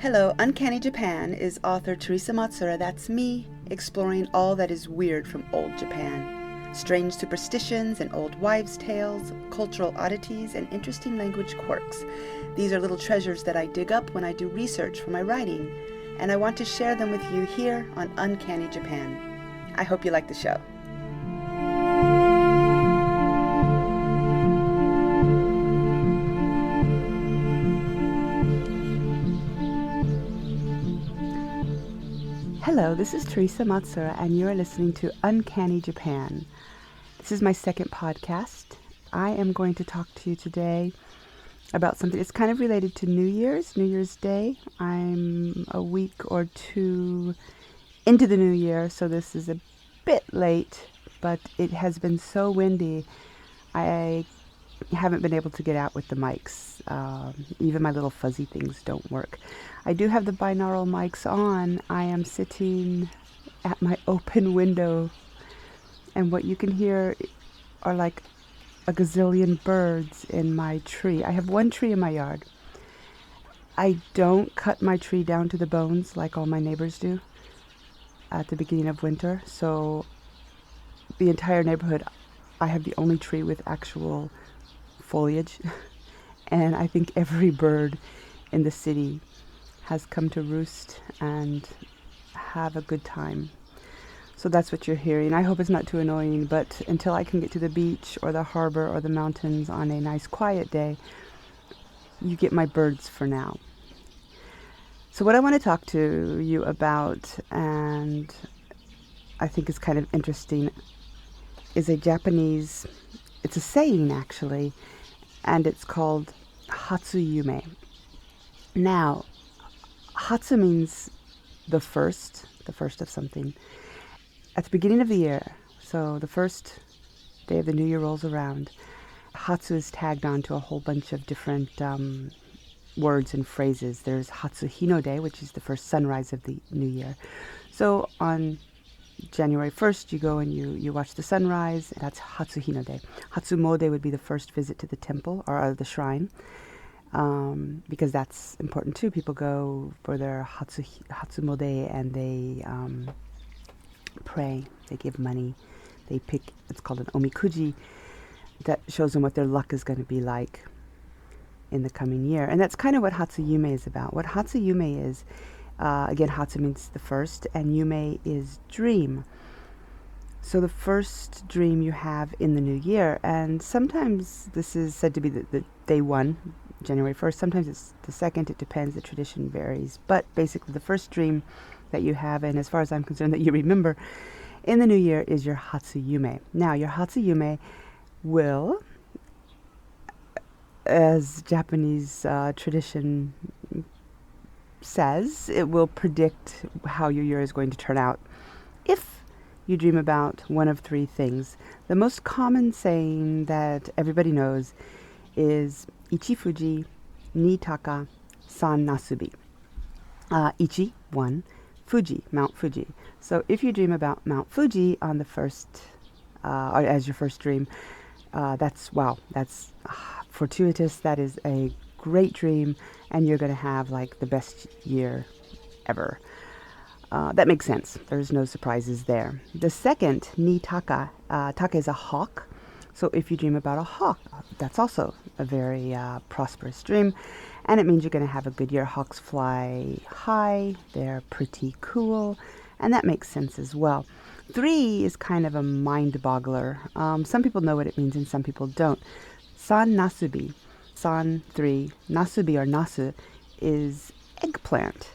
Hello, Uncanny Japan is author Teresa Matsura, that's me, exploring all that is weird from old Japan. Strange superstitions and old wives' tales, cultural oddities, and interesting language quirks. These are little treasures that I dig up when I do research for my writing, and I want to share them with you here on Uncanny Japan. I hope you like the show. Hello, this is Teresa Matsura, and you're listening to Uncanny Japan. This is my second podcast. I am going to talk to you today about something that's kind of related to New Year's Day. I'm a week or two into the new year, so this is a bit late, but it has been so windy. I haven't been able to get out with the mics. Even my little fuzzy things don't work. I do have the binaural mics on. I am sitting at my open window, and what you can hear are like a gazillion birds in my tree. I have one tree in my yard. I don't cut my tree down to the bones like all my neighbors do at the beginning of winter, so the entire neighborhood, I have the only tree with actual foliage, and I think every bird in the city has come to roost and have a good time. So that's what you're hearing. I hope it's not too annoying, but until I can get to the beach or the harbor or the mountains on a nice quiet day, you get my birds for now. So what I want to talk to you about, and I think is kind of interesting, is it's a saying actually, and it's called Hatsuyume. Now, Hatsu means the first of something. At the beginning of the year, so the first day of the new year rolls around, Hatsu is tagged on to a whole bunch of different words and phrases. There's Hatsu-yume, which is the first sunrise of the new year. So on January 1st, you go and you watch the sunrise. That's Hatsu-yume. Hatsu-mode would be the first visit to the temple or the shrine, because that's important too. People go for their Hatsu-mode and they pray, they give money, they pick, it's called an omikuji, that shows them what their luck is going to be like in the coming year. And that's kind of what Hatsu-yume is about. What Hatsu-yume is, again, Hatsu means the first, and Yume is dream. So the first dream you have in the new year, and sometimes this is said to be the day one, January 1st. Sometimes it's the second. It depends. The tradition varies. But basically the first dream that you have, and as far as I'm concerned, that you remember in the new year, is your Hatsu-yume. Now, your Hatsu-yume will, as Japanese tradition says, it will predict how your year is going to turn out if you dream about one of three things. The most common saying that everybody knows is ichi Fuji, ni taka, san nasubi. Ichi, one. Fuji, Mount Fuji. So if you dream about Mount Fuji on the first, or as your first dream, that's fortuitous. That is a great dream, and you're going to have like the best year ever. That makes sense. There's no surprises there. The second, ni taka. Taka is a hawk. So if you dream about a hawk, that's also a very prosperous dream, and it means you're going to have a good year. Hawks fly high. They're pretty cool, and that makes sense as well. 3 is kind of a mind boggler. Some people know what it means and some people don't. San nasubi. San 3. Nasubi or nasu is eggplant.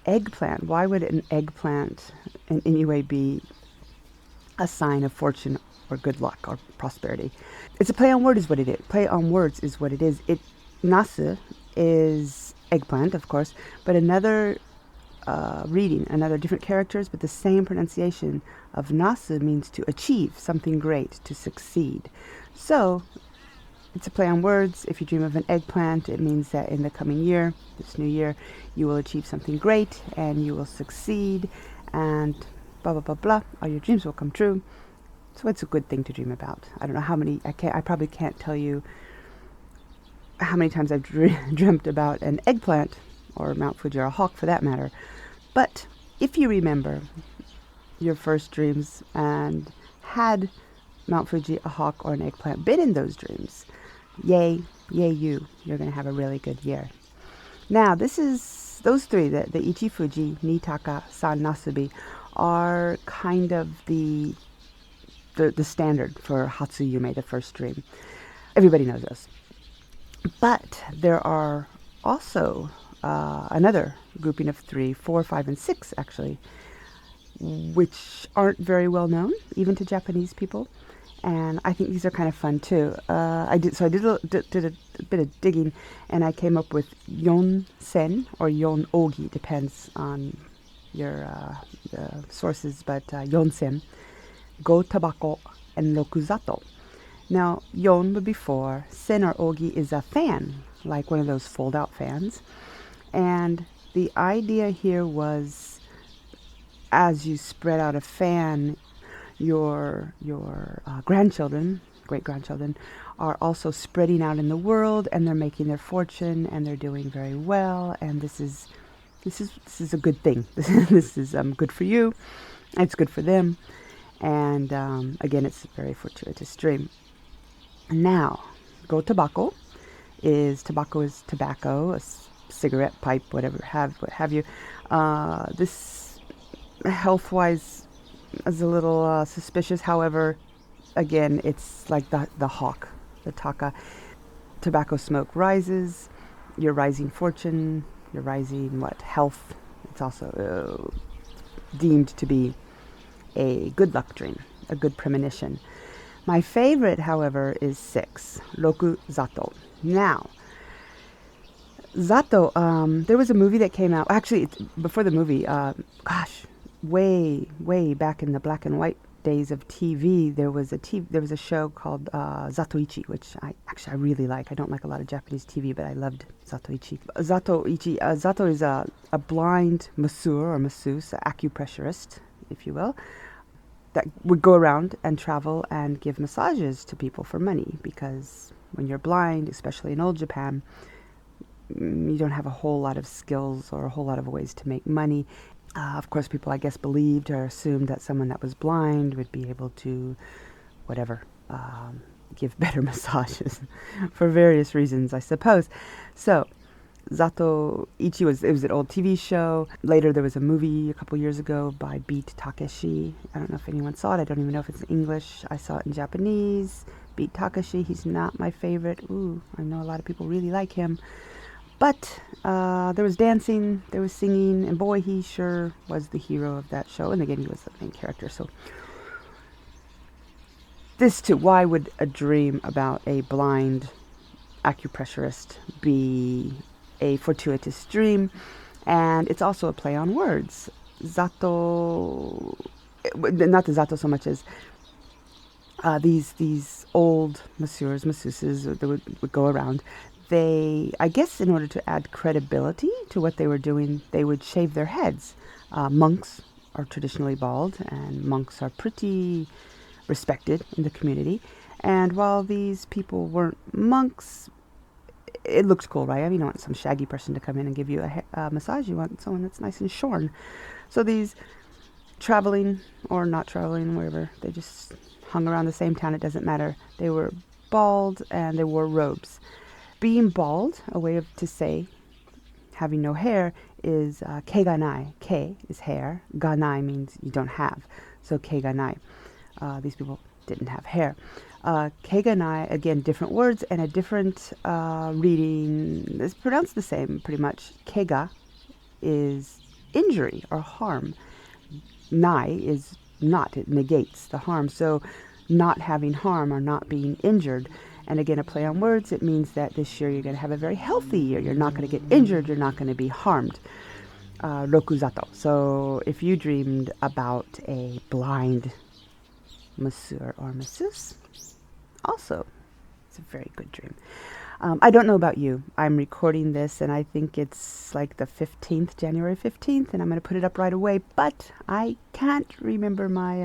Eggplant. Why would an eggplant in any way be a sign of fortune or good luck or prosperity? It's a play on word is what it is. Play on words is what it is. Nasu is eggplant, of course, but another reading, another different characters, but the same pronunciation of nasu means to achieve something great, to succeed. So it's a play on words. If you dream of an eggplant, it means that in the coming year, this new year, you will achieve something great and you will succeed and blah, blah, blah, blah. All your dreams will come true. So it's a good thing to dream about. I don't know how many, I probably can't tell you how many times I've dreamt about an eggplant or Mount Fuji, or a hawk for that matter. But if you remember your first dreams and had Mount Fuji, a hawk, or an eggplant been in those dreams, yay you, you're going to have a really good year. Now, those three, the ichi, Fuji, ni, taka, san, nasubi, are kind of the standard for Hatsu-yume, the first dream. Everybody knows those. But there are also another grouping of 3, 4, 5, and 6, actually, which aren't very well known, even to Japanese people. And I think these are kind of fun too. I did a bit of digging, and I came up with Yon-sen or Yon-ogi, depends on your sources, but Yon-sen, Go Tabako, and Rokuzato. Now, Yon would be 4, Sen or ogi is a fan, like one of those fold-out fans. And the idea here was, as you spread out a fan, your grandchildren, great-grandchildren, are also spreading out in the world, and they're making their fortune, and they're doing very well, and this is a good thing. This is good for you, it's good for them, and again, it's a very fortuitous dream. Now, go tobacco is tobacco, a cigarette, pipe, what have you. This health-wise is a little suspicious. However, again, it's like the hawk, the taka. Tobacco smoke rises, your rising fortune, your rising health. It's also deemed to be a good luck dream, a good premonition. My favorite, however, is 6, Roku Zato. Now, Zato, there was a movie that came out, actually, before the movie, way back in the black and white days of TV, there was a show called Zato-ichi, which I really like. I don't like a lot of Japanese TV, but I loved Zato-ichi. Zato is a blind masseur or masseuse, an acupressurist, if you will, that would go around and travel and give massages to people for money, because when you're blind, especially in old Japan, you don't have a whole lot of skills or a whole lot of ways to make money. Of course, people, I guess, believed or assumed that someone that was blind would be able to, give better massages for various reasons, I suppose. So, Zato-ichi was an old TV show. Later, there was a movie a couple years ago by Beat Takeshi. I don't know if anyone saw it. I don't even know if it's in English. I saw it in Japanese. Beat Takeshi, he's not my favorite. Ooh, I know a lot of people really like him. But there was dancing, there was singing, and boy, he sure was the hero of that show. And again, he was the main character. So this too, why would a dream about a blind acupressurist be a fortuitous dream? And it's also a play on words. Zato, not the Zato so much as these old masseurs, masseuses that would go around. They, I guess, in order to add credibility to what they were doing, they would shave their heads. Monks are traditionally bald, and monks are pretty respected in the community. And while these people weren't monks, it looks cool, right? I mean, you don't want some shaggy person to come in and give you a massage. You want someone that's nice and shorn. So these traveling or not traveling, wherever, they just hung around the same town. It doesn't matter. They were bald, and they wore robes. Being bald, a way to say having no hair, is keganai. Ke is hair. Ganai means you don't have. So keganai. These people didn't have hair. Keganai, again, different words and a different reading. It's pronounced the same, pretty much. Kega is injury or harm. Nai is not. It negates the harm. So not having harm or not being injured. And again, a play on words, it means that this year you're going to have a very healthy year. You're not going to get injured. You're not going to be harmed. Rokuzato. So if you dreamed about a blind masseur or masseuse, also, it's a very good dream. I don't know about you. I'm recording this, and I think it's like the 15th, January 15th, and I'm going to put it up right away, but I can't remember my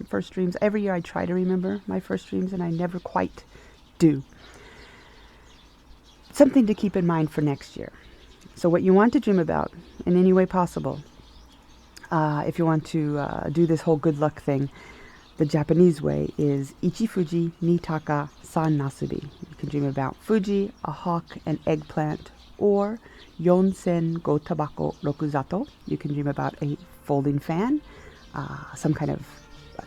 first dreams. Every year I try to remember my first dreams, and I never quite do. Something to keep in mind for next year. So what you want to dream about in any way possible, if you want to do this whole good luck thing, the Japanese way is ichi Fuji ni taka san nasubi. You can dream about Fuji, a hawk, an eggplant, or yonsen go tabako rokuzato. You can dream about a folding fan, some kind of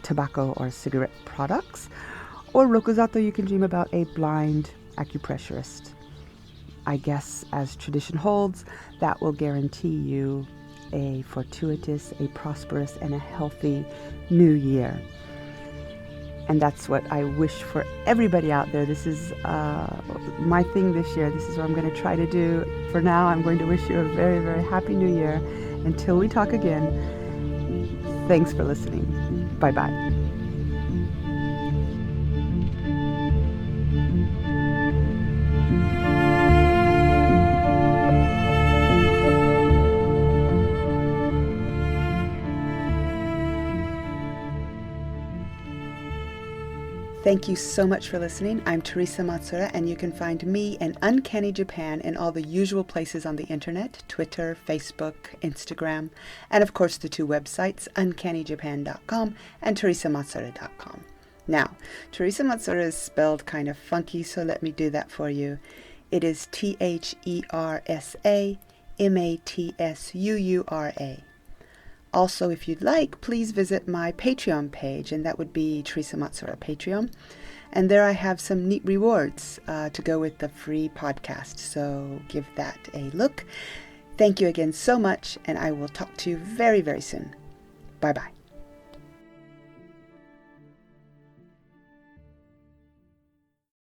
tobacco or cigarette products. Or rokuzato, you can dream about a blind acupressurist. I guess, as tradition holds, that will guarantee you a fortuitous, a prosperous, and a healthy new year. And that's what I wish for everybody out there. This is my thing this year. This is what I'm going to try to do. For now, I'm going to wish you a very, very happy new year. Until we talk again, thanks for listening. Bye-bye. Thank you so much for listening. I'm Teresa Matsura, and you can find me and Uncanny Japan in all the usual places on the internet: Twitter, Facebook, Instagram, and of course the two websites, uncannyjapan.com and teresamatsura.com. Now, Teresa Matsura is spelled kind of funky, so let me do that for you. It is TheresaMatsura. Also, if you'd like, please visit my Patreon page, and that would be Teresa Matsura Patreon. And there I have some neat rewards to go with the free podcast, so give that a look. Thank you again so much, and I will talk to you very, very soon. Bye-bye.